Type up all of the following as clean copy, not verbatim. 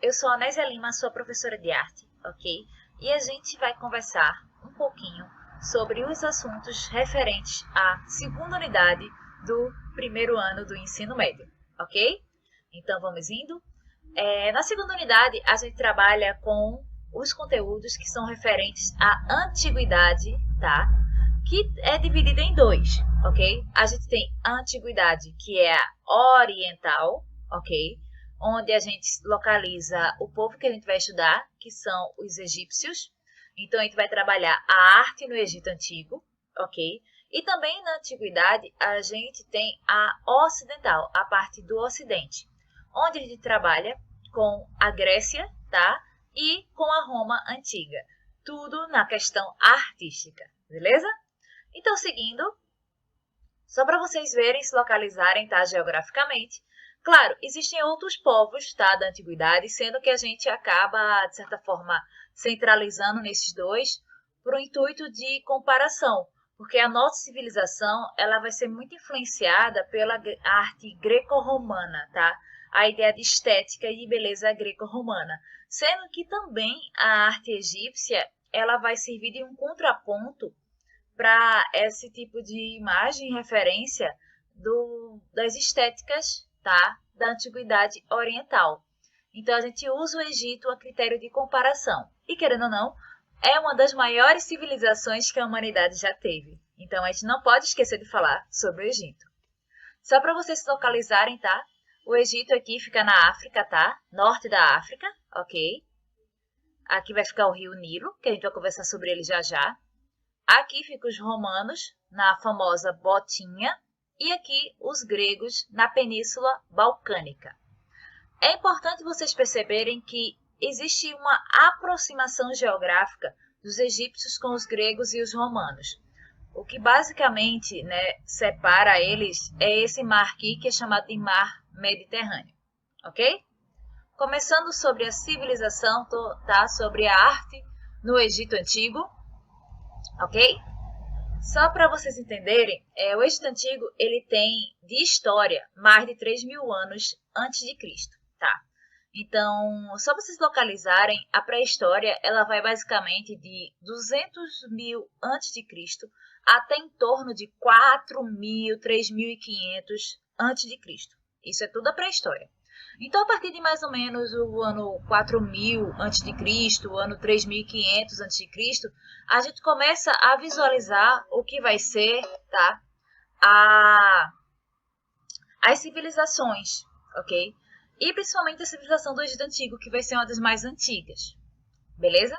eu sou a Nésia Lima, sua professora de arte, ok? E a gente vai conversar um pouquinho sobre os assuntos referentes à segunda unidade do primeiro ano do ensino médio, ok? Então vamos indo. Na segunda unidade, a gente trabalha com os conteúdos que são referentes à antiguidade, tá? Que é dividida em dois, ok? A gente tem a antiguidade, que é a oriental, ok? Onde a gente localiza o povo que a gente vai estudar, que são os egípcios. Então, a gente vai trabalhar a arte no Egito Antigo, ok? E também na antiguidade, a gente tem a ocidental, a parte do ocidente, onde a gente trabalha com a Grécia, tá? E com a Roma Antiga. Tudo na questão artística, beleza? Então, seguindo, só para vocês verem, se localizarem, tá, geograficamente. Claro, existem outros povos, tá, da antiguidade, sendo que a gente acaba, de certa forma, centralizando nesses dois por um intuito de comparação, porque a nossa civilização, ela vai ser muito influenciada pela arte greco-romana, tá? A ideia de estética e beleza greco-romana, sendo que também a arte egípcia, ela vai servir de um contraponto para esse tipo de imagem referência das estéticas, tá? Da antiguidade oriental. Então a gente usa o Egito a critério de comparação. E querendo ou não, é uma das maiores civilizações que a humanidade já teve. Então a gente não pode esquecer de falar sobre o Egito. Só para vocês se localizarem, tá? O Egito aqui fica na África, tá? Norte da África, ok? Aqui vai ficar o rio Nilo, que a gente vai conversar sobre ele já já. Aqui ficam os romanos, na famosa Botinha, e aqui os gregos, na Península Balcânica. É importante vocês perceberem que existe uma aproximação geográfica dos egípcios com os gregos e os romanos. O que basicamente, né, separa eles é esse mar aqui, que é chamado de Mar Mediterrâneo, ok? Começando sobre a civilização, tá? Sobre a arte no Egito Antigo. Ok? Só para vocês entenderem, o Egito Antigo ele tem de história mais de 3.000 anos antes de Cristo, tá? Então, só para vocês localizarem, a pré-história ela vai basicamente de 200.000 antes de Cristo até em torno de 4.000, 3.500 antes de Cristo. Isso é tudo a pré-história. Então, a partir de mais ou menos o ano 4.000 a.C., o ano 3.500 a.C., a gente começa a visualizar o que vai ser, tá? As civilizações, ok? E principalmente a civilização do Egito Antigo, que vai ser uma das mais antigas, beleza?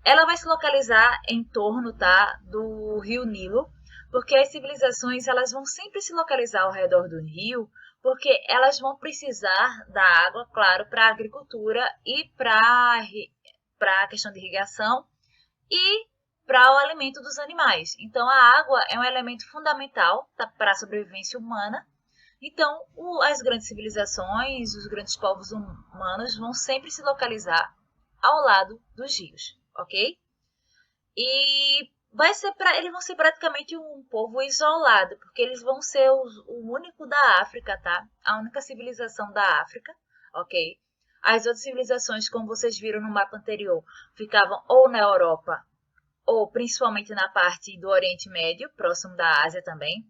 Ela vai se localizar em torno, tá, do rio Nilo, porque as civilizações elas vão sempre se localizar ao redor do rio, porque elas vão precisar da água, claro, para a agricultura e para a questão de irrigação e para o alimento dos animais. Então, a água é um elemento fundamental para a sobrevivência humana. Então, as grandes civilizações, os grandes povos humanos vão sempre se localizar ao lado dos rios, ok? E eles vão ser praticamente um povo isolado, porque eles vão ser o único da África, tá? A única civilização da África, ok? As outras civilizações, como vocês viram no mapa anterior, ficavam ou na Europa, ou principalmente na parte do Oriente Médio, próximo da Ásia também.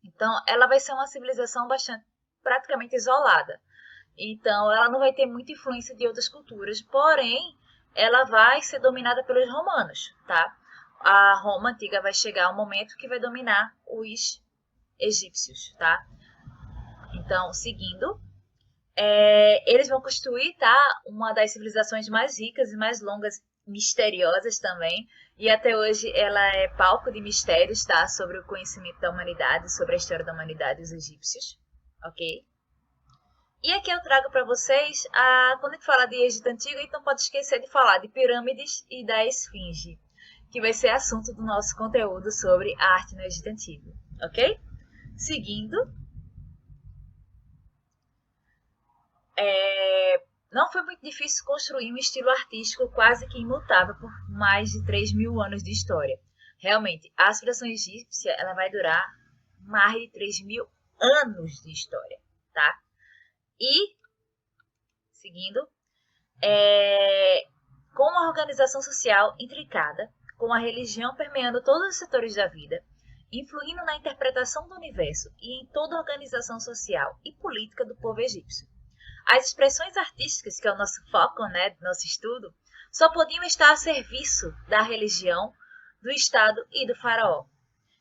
Então, ela vai ser uma civilização praticamente isolada. Então, ela não vai ter muita influência de outras culturas, porém, ela vai ser dominada pelos romanos, tá? A Roma antiga vai chegar um momento que vai dominar os egípcios, tá? Então, seguindo, eles vão construir, tá? Uma das civilizações mais ricas e mais longas, misteriosas também, e até hoje ela é palco de mistérios, tá? Sobre o conhecimento da humanidade, sobre a história da humanidade dos egípcios, ok? E aqui eu trago para vocês, quando a gente fala de Egito Antigo, então pode esquecer de falar de pirâmides e da esfinge, que vai ser assunto do nosso conteúdo sobre a arte no Egito Antigo, ok? Seguindo, não foi muito difícil construir um estilo artístico quase que imutável por mais de 3.000 anos de história. Realmente, a civilização egípcia ela vai durar mais de 3.000 anos de história, tá? E, seguindo, com uma organização social intricada, com a religião permeando todos os setores da vida, influindo na interpretação do universo e em toda a organização social e política do povo egípcio. As expressões artísticas, que é o nosso foco, né, do nosso estudo, só podiam estar a serviço da religião, do Estado e do faraó,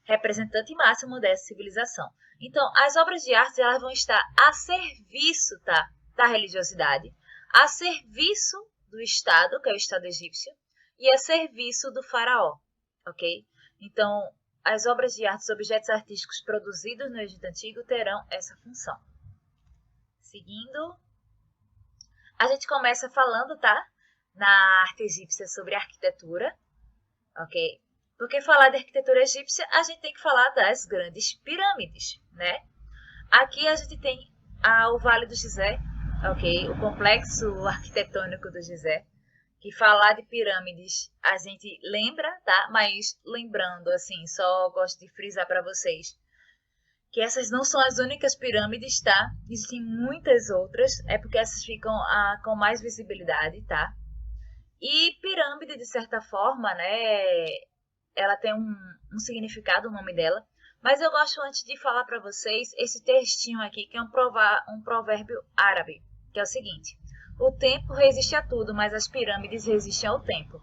representante máximo dessa civilização. Então, as obras de arte elas vão estar a serviço, tá, da religiosidade, a serviço do Estado, que é o Estado egípcio, e a serviço do faraó, ok? Então, as obras de arte, os objetos artísticos produzidos no Egito Antigo terão essa função. Seguindo, a gente começa falando, tá, na arte egípcia sobre arquitetura, ok? Porque falar de arquitetura egípcia, a gente tem que falar das grandes pirâmides, né? Aqui a gente tem o Vale do Gizé, ok? O complexo arquitetônico do Gizé, que falar de pirâmides a gente lembra, tá? Mas lembrando, assim, só gosto de frisar para vocês que essas não são as únicas pirâmides, tá? Existem muitas outras, é porque essas ficam com mais visibilidade, tá? E pirâmide, de certa forma, né? Ela tem um significado, o nome dela. Mas eu gosto, antes de falar para vocês, esse textinho aqui, que é um provérbio árabe, que é o seguinte: o tempo resiste a tudo, mas as pirâmides resistem ao tempo.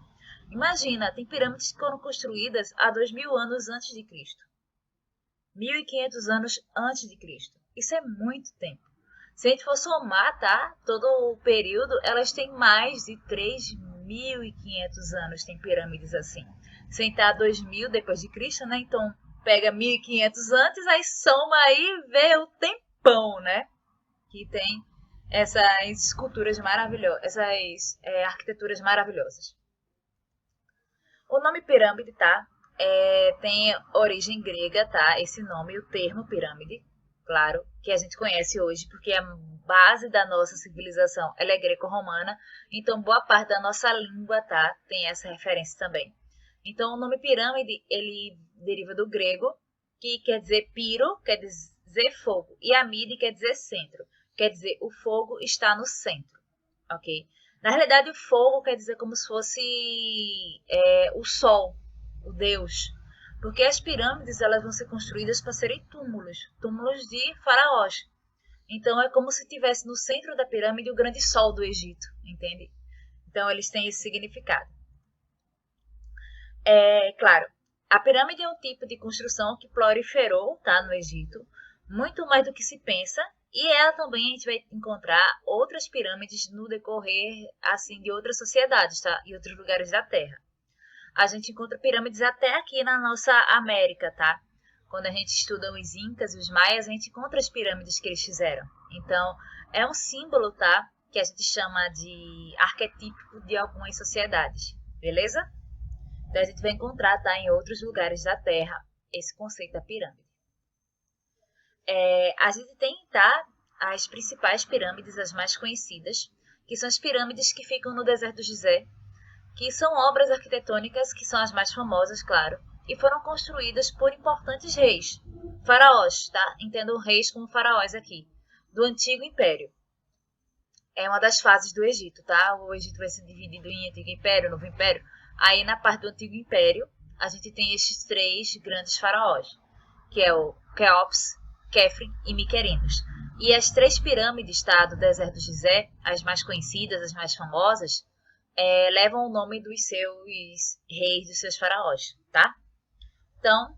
Imagina, tem pirâmides que foram construídas há 2000 anos antes de Cristo. 1500 anos antes de Cristo. Isso é muito tempo. Se a gente for somar, tá, todo o período, elas têm mais de 3.500 anos, tem pirâmides assim. Sem estar 2000 depois de Cristo, né? Então, pega 1500 antes, aí soma aí e vê o tempão, né? Que tem essas esculturas maravilhosas, essas arquiteturas maravilhosas. O nome pirâmide, tá? Tem origem grega, tá? Esse nome, o termo pirâmide, claro, que a gente conhece hoje, porque a base da nossa civilização ela é greco-romana, então boa parte da nossa língua, tá? Tem essa referência também. Então, o nome pirâmide, ele deriva do grego, que quer dizer piro, quer dizer fogo, e amide quer dizer centro, quer dizer o fogo está no centro, ok? Na realidade, o fogo quer dizer como se fosse o sol, o Deus, porque as pirâmides elas vão ser construídas para serem túmulos de faraós. Então é como se tivesse no centro da pirâmide o grande sol do Egito, entende? Então eles têm esse significado. Claro, a pirâmide é um tipo de construção que proliferou, tá, no Egito, muito mais do que se pensa, e ela também a gente vai encontrar outras pirâmides no decorrer assim de outras sociedades, tá, e outros lugares da Terra. A gente encontra pirâmides até aqui na nossa América, tá? Quando a gente estuda os incas e os maias, a gente encontra as pirâmides que eles fizeram. Então, é um símbolo, tá? Que a gente chama de arquetípico de algumas sociedades, beleza? Então, a gente vai encontrar, tá, em outros lugares da Terra, esse conceito da pirâmide. A gente tem, tá, as principais pirâmides, as mais conhecidas, que são as pirâmides que ficam no deserto do Gizé, que são obras arquitetônicas que são as mais famosas, claro, e foram construídas por importantes reis, faraós, tá? Entendam reis como faraós aqui, do Antigo Império. É uma das fases do Egito, tá? O Egito vai ser dividido em Antigo Império, Novo Império. Aí na parte do Antigo Império, a gente tem estes três grandes faraós, que é o Quéops, Quefren e Miquerinos. E as três pirâmides, tá, do deserto do Gizé, as mais conhecidas, as mais famosas, levam o nome dos seus reis, dos seus faraós, tá? Então,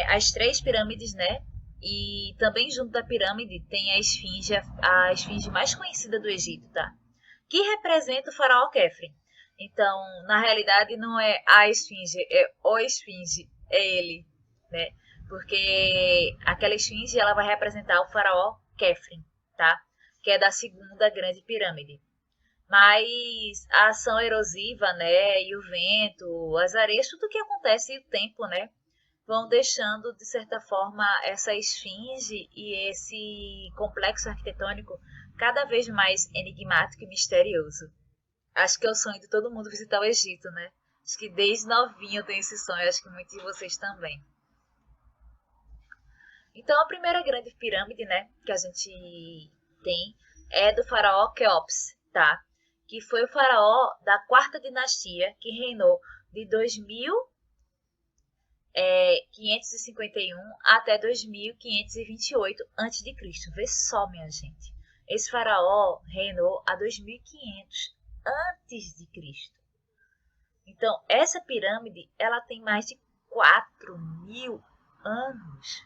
as três pirâmides, né? E também junto da pirâmide tem a esfinge mais conhecida do Egito, tá? Que representa o faraó Quefren. Então, na realidade, não é a esfinge, é o esfinge, é ele, né? Porque aquela esfinge, ela vai representar o faraó Quefren, tá? Que é da segunda grande pirâmide. Mas a ação erosiva, né, e o vento, as areias, tudo que acontece e o tempo, né, vão deixando, de certa forma, essa esfinge e esse complexo arquitetônico cada vez mais enigmático e misterioso. Acho que é o sonho de todo mundo visitar o Egito, né? Acho que desde novinho eu tenho esse sonho, acho que muitos de vocês também. Então, a primeira grande pirâmide, né, que a gente tem é do faraó Quéops, tá? Que foi o faraó da quarta dinastia, que reinou de 2551 até 2528 a.C. Vê só, minha gente. Esse faraó reinou a 2500 a.C. Então, essa pirâmide, ela tem mais de 4.000 anos.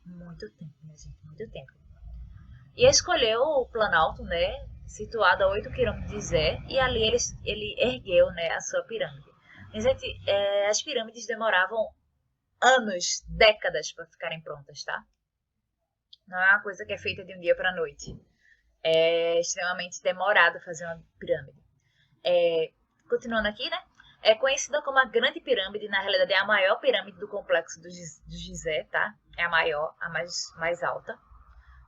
Muito tempo, minha gente, muito tempo. E escolheu o Planalto, né, situado a 8 km de Zé, e ali ele ergueu, né, a sua pirâmide. Minha gente, as pirâmides demoravam anos, décadas para ficarem prontas, tá? Não é uma coisa que é feita de um dia para a noite. É extremamente demorado fazer uma pirâmide. Continuando aqui, né? É conhecida como a Grande Pirâmide, na realidade é a maior pirâmide do complexo do Gizé, tá? É a maior, a mais alta.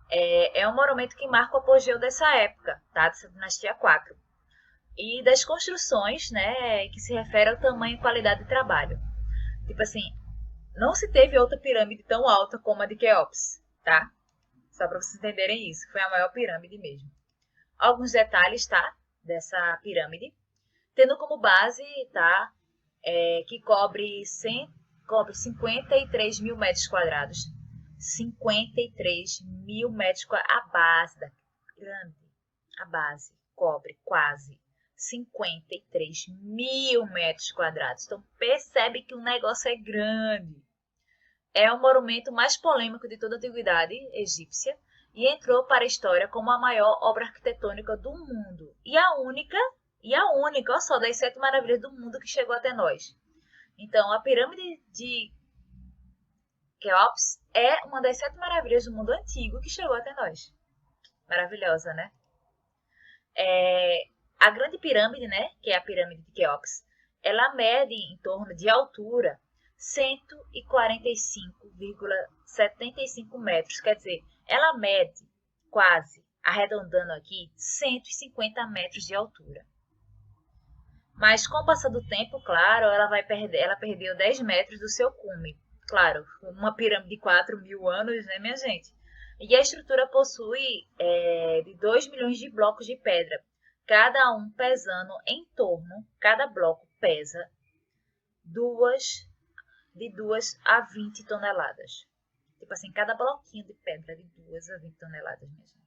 É um monumento que marca o apogeu dessa época, tá? Dessa dinastia 4. E das construções, né, que se refere ao tamanho e qualidade de trabalho. Tipo assim, não se teve outra pirâmide tão alta como a de Quéops, tá? Só para vocês entenderem isso, foi a maior pirâmide mesmo. Alguns detalhes, tá? Dessa pirâmide. Tendo como base, tá? Que cobre 53 mil metros quadrados. 53 mil metros quadrados. A base da pirâmide, a base cobre quase 53 mil metros quadrados. Então, percebe que o negócio é grande. É o monumento mais polêmico de toda a antiguidade egípcia e entrou para a história como a maior obra arquitetônica do mundo. E a única, olha só, das 7 maravilhas do mundo que chegou até nós. Então, a pirâmide de Quéops é uma das 7 maravilhas do mundo antigo que chegou até nós. Maravilhosa, né? A Grande Pirâmide, né, que é a pirâmide de Quéops, ela mede em torno de altura 145,75 metros. Quer dizer, ela mede quase, arredondando aqui, 150 metros de altura. Mas com o passar do tempo, claro, ela perdeu 10 metros do seu cume. Claro, uma pirâmide de 4.000 anos, né, minha gente? E a estrutura possui de 2 milhões de blocos de pedra, cada um pesando em torno, cada bloco pesa de 2 a 20 toneladas. Tipo assim, cada bloquinho de pedra de 2 a 20 toneladas, minha gente.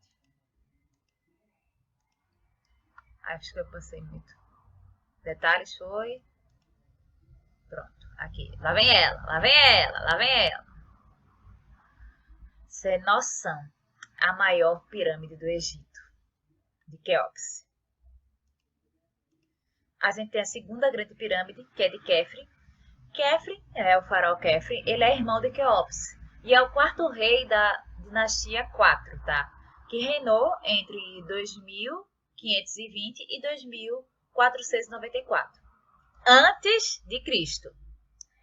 Acho que eu passei muito. Detalhes foi... Pronto, aqui. Lá vem ela, lá vem ela, lá vem ela. Sem noção, a maior pirâmide do Egito, de Quéops. A gente tem a segunda grande pirâmide, que é de Khefre. Khefre, o faraó Khefre, ele é irmão de Quéops e é o quarto rei da dinastia 4, tá? Que reinou entre 2520 e 2494 antes de Cristo.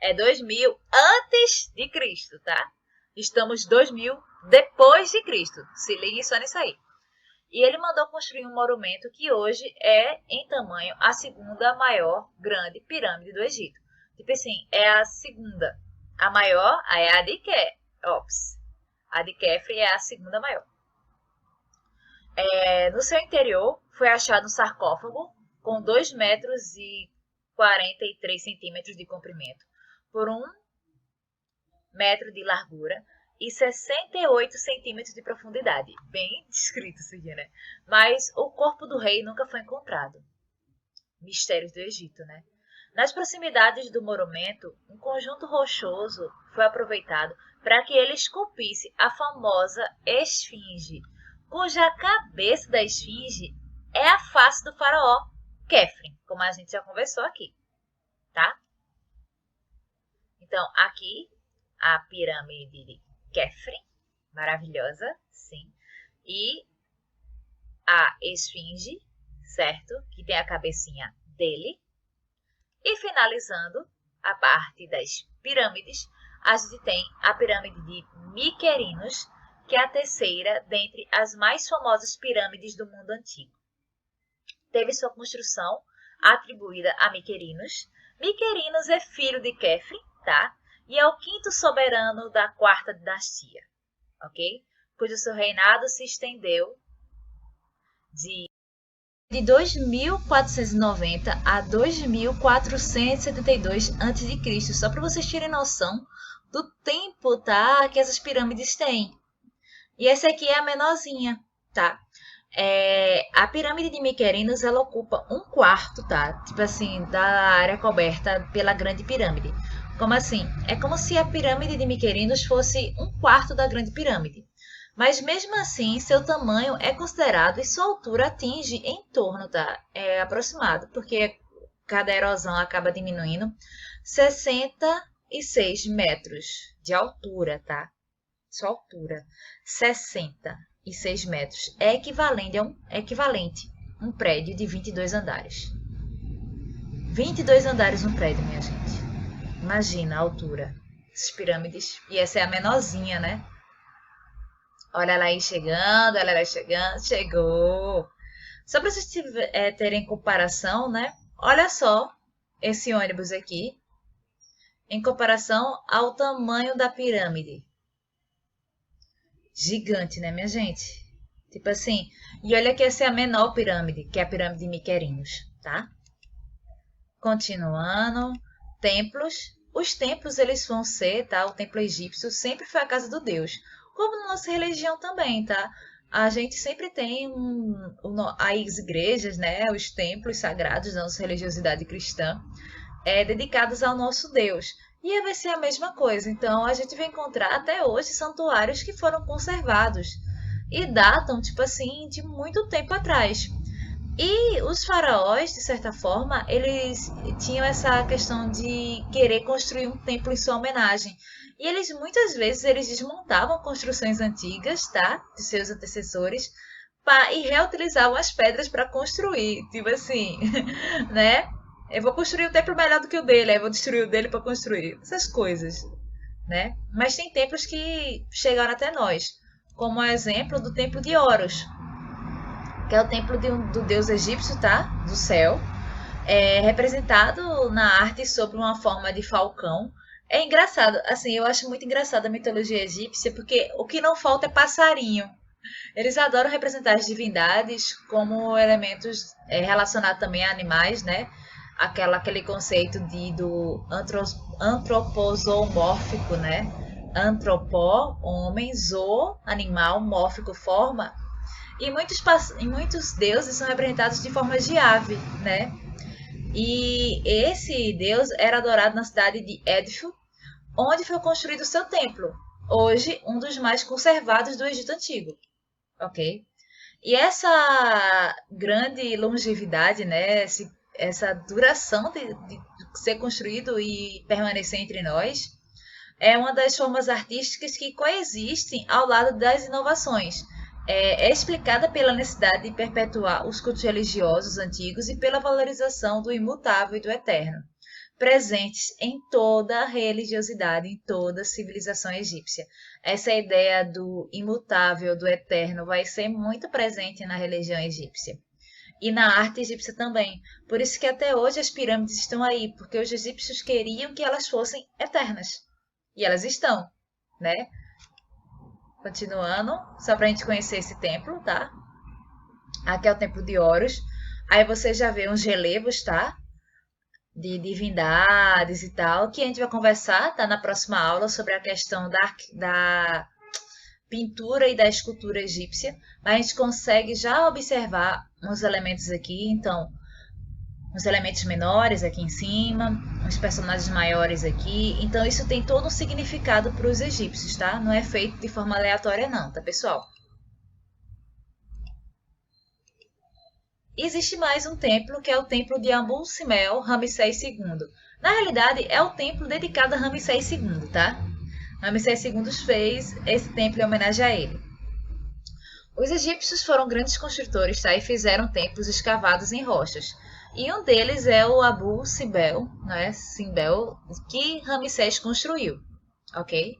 É 2000 antes de Cristo, tá? Estamos 2000 depois de Cristo. Se ligue só nisso aí. E ele mandou construir um monumento que hoje é, em tamanho, a segunda maior grande pirâmide do Egito. Tipo assim, é a segunda. A maior é a de Quéops. A de Khefre é a segunda maior. No seu interior foi achado um sarcófago com 2 metros e 43 centímetros de comprimento por 1 metro de largura e 68 centímetros de profundidade. Bem descrito isso aqui, né? Mas o corpo do rei nunca foi encontrado. Mistérios do Egito, né? Nas proximidades do monumento, um conjunto rochoso foi aproveitado para que ele esculpisse a famosa esfinge, cuja cabeça da esfinge é a face do faraó Khefre, como a gente já conversou aqui, tá? Então, aqui, a pirâmide de Khefre, maravilhosa, sim, e a esfinge, certo? Que tem a cabecinha dele. E finalizando a parte das pirâmides, a gente tem a pirâmide de Miquerinos, que é a terceira dentre as mais famosas pirâmides do mundo antigo. Teve sua construção atribuída a Miquerinos. Miquerinos é filho de Khefre, tá? E é o quinto soberano da quarta dinastia, ok? Cujo seu reinado se estendeu de de 2490 a 2472 a.C., só para vocês terem noção do tempo, tá, que essas pirâmides têm. E essa aqui é a menorzinha, tá? A pirâmide de Miquerinos, ela ocupa 1/4, tá? Tipo assim, da área coberta pela grande pirâmide. Como assim? É como se a pirâmide de Miquerinos fosse 1/4 da grande pirâmide. Mas mesmo assim, seu tamanho é considerado e sua altura atinge em torno, tá? É aproximado, porque cada erosão acaba diminuindo, 66 metros de altura, tá? Sua altura, 66 metros. É equivalente a um prédio de 22 andares. 22 andares um prédio, minha gente. Imagina a altura. Essas pirâmides. E essa é a menorzinha, né? Olha ela aí chegando, olha ela aí chegando. Chegou! Só para vocês terem comparação, né? Olha só esse ônibus aqui. Em comparação ao tamanho da pirâmide. Gigante, né, minha gente? Tipo assim. E olha que essa é a menor pirâmide, que é a pirâmide de Miquerinos, tá? Continuando. Templos. Os templos, eles vão ser, tá? O templo egípcio sempre foi a casa do Deus. Como na nossa religião também, tá? A gente sempre tem as igrejas, né? Os templos sagrados da nossa religiosidade cristã, dedicados ao nosso Deus. E vai ser a mesma coisa. Então, a gente vai encontrar até hoje santuários que foram conservados e datam, tipo assim, de muito tempo atrás. E os faraós, de certa forma, eles tinham essa questão de querer construir um templo em sua homenagem. E eles, muitas vezes, eles desmontavam construções antigas, tá? De seus antecessores, e reutilizavam as pedras para construir. Tipo assim, né? Eu vou construir um templo melhor do que o dele, aí eu vou destruir o dele para construir. Essas coisas, né? Mas tem templos que chegaram até nós, como o exemplo do templo de Horus, que é o templo do deus egípcio, tá? Do céu, representado na arte sob uma forma de falcão. É engraçado, assim, eu acho muito engraçado a mitologia egípcia, porque o que não falta é passarinho. Eles adoram representar as divindades como elementos relacionados também a animais, né? Aquele conceito do antropozoomórfico, né? Antropó, homem, zoo, animal, mórfico, forma. E muitos deuses são representados de formas de ave, né? E esse deus era adorado na cidade de Édifu, onde foi construído o seu templo, hoje um dos mais conservados do Egito Antigo, ok? E essa grande longevidade, né, essa duração de ser construído e permanecer entre nós, é uma das formas artísticas que coexistem ao lado das inovações. É explicada pela necessidade de perpetuar os cultos religiosos antigos e pela valorização do imutável e do eterno, presentes em toda a religiosidade, em toda a civilização egípcia. Essa ideia do imutável, do eterno, vai ser muito presente na religião egípcia. E na arte egípcia também. Por isso que até hoje as pirâmides estão aí, porque os egípcios queriam que elas fossem eternas. E elas estão, né? Continuando, só para a gente conhecer esse templo, tá? Aqui é o templo de Horus. Aí você já vê uns relevos, tá? De divindades e tal, que a gente vai conversar, tá? Na próxima aula sobre a questão da pintura e da escultura egípcia. Mas a gente consegue já observar uns elementos aqui, então, uns elementos menores aqui em cima, uns personagens maiores aqui. Então, isso tem todo um significado para os egípcios, tá? Não é feito de forma aleatória não, tá, pessoal? Existe mais um templo, que é o templo de Amun-Simmel, Ramsés II. Na realidade, é o templo dedicado a Ramsés II, tá? Ramsés II fez esse templo em homenagem a ele. Os egípcios foram grandes construtores, tá? E fizeram templos escavados em rochas. E um deles é o Abu-Simbel, né? Simbel, que Ramsés construiu, ok?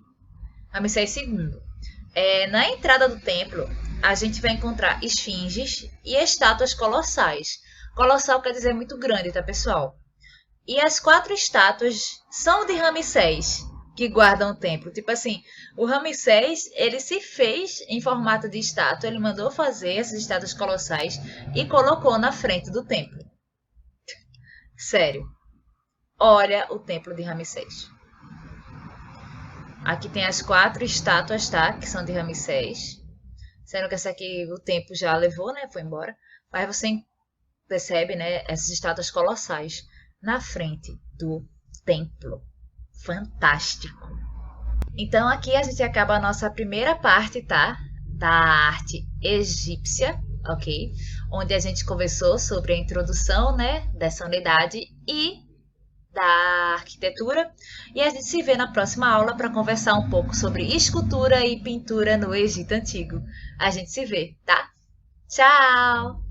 Ramsés II. Na entrada do templo, a gente vai encontrar esfinges e estátuas colossais. Colossal quer dizer muito grande, tá, pessoal? E as 4 estátuas são de Ramsés, que guardam o templo. Tipo assim, o Ramsés, ele se fez em formato de estátua, ele mandou fazer essas estátuas colossais e colocou na frente do templo. Sério. Olha o templo de Ramsés. Aqui tem as 4 estátuas, tá? Que são de Ramsés. Sendo que essa aqui o tempo já levou, né? Foi embora. Mas você percebe, né? Essas estátuas colossais na frente do templo. Fantástico. Então aqui a gente acaba a nossa primeira parte, tá? Da arte egípcia, ok? Onde a gente conversou sobre a introdução, né? Dessa unidade e da arquitetura. E a gente se vê na próxima aula para conversar um pouco sobre escultura e pintura no Egito Antigo. A gente se vê, tá? Tchau!